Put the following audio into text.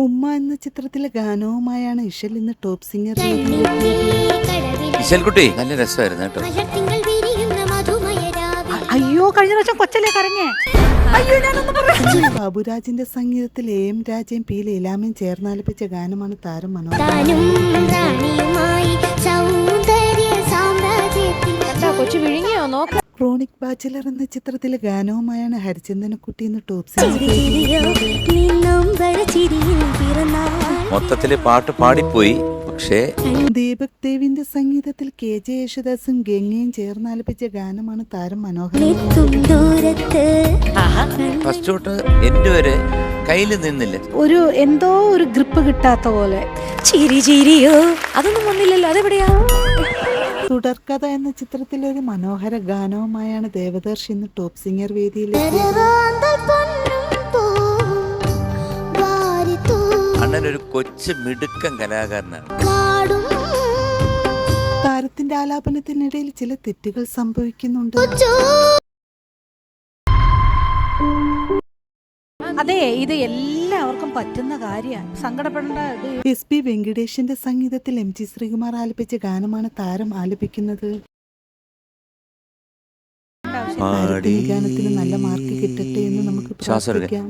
ഉമ്മ എന്ന ചിത്രത്തിലെ ഗാനവുമായാണ് ഇശൽ ഇന്ന് ടോപ്പ് സിംഗർ. ഇശൽകുട്ടി നല്ല രസമായിരുന്നു കേട്ടോ. അയ്യോ കഴിഞ്ഞ പ്രാവശ്യം കൊച്ചല്ലേ കരഞ്ഞേ. ബാബുരാജിന്റെ സംഗീതത്തിൽ എം രാജയും പി ലീലാമയും ചേർന്നാലപിച്ച ഗാനമാണ് താരം മനോഹർ. കൊച്ചു വിഴുങ്ങിയോ നോക്ക. ക്രോണിക് ബാച്ചിലർ എന്ന ചിത്രത്തിലെ ഗാനവുമായാണ് ഹരിചന്ദനക്കുട്ടി ഇന്ന് ടോപ്പ് സിംഗർ. മൊത്തത്തില് പാട്ട് പാടിപ്പോയി. പക്ഷേ ദീപക് ദേവിന്റെ സംഗീതത്തിൽ കെ ജെ യേശുദാസും ഗംഗയും ചേർന്നാലപിച്ച ഗാനമാണ് താരം മനോഹർ. ഫസ്റ്റ് തൊട്ട് എന്റെ വരെ കയ്യിൽ നിന്നില്ല. ഒരു എന്തോ ഒരു ഗ്രിപ്പ് കിട്ടാത്ത പോലെ. ചിരി ചിരിയോ അതൊന്നും വന്നില്ലല്ലോ, അതെവിടെയാ? തുടർക്കഥ എന്ന ചിത്രത്തിലെ ഒരു മനോഹര ഗാനവുമായാണ് ദേവദർശ് ഇന്ന് ടോപ്പ് സിംഗർ വേദിയിൽ. അണ്ണനൊരു കൊച്ചു മിടുക്കൻ കലാകാരനാണ്. താരത്തിന്റെ ആലാപനത്തിനിടയിൽ ചില തെറ്റുകൾ സംഭവിക്കുന്നുണ്ട്. അതെ, ഇത് എല്ലാവർക്കും പറ്റുന്ന കാര്യമാണ്, സങ്കടപ്പെടേണ്ട. എസ് പി വെങ്കടേഷിന്റെ സംഗീതത്തിൽ എം ജി ശ്രീകുമാർ ആലപിച്ച ഗാനമാണ് താരം ആലപിക്കുന്നത്. താരത്തിന് ഗാനത്തിന് നല്ല മാർക്ക് കിട്ടട്ടെ എന്ന് നമുക്ക് പ്രാർത്ഥിക്കാം.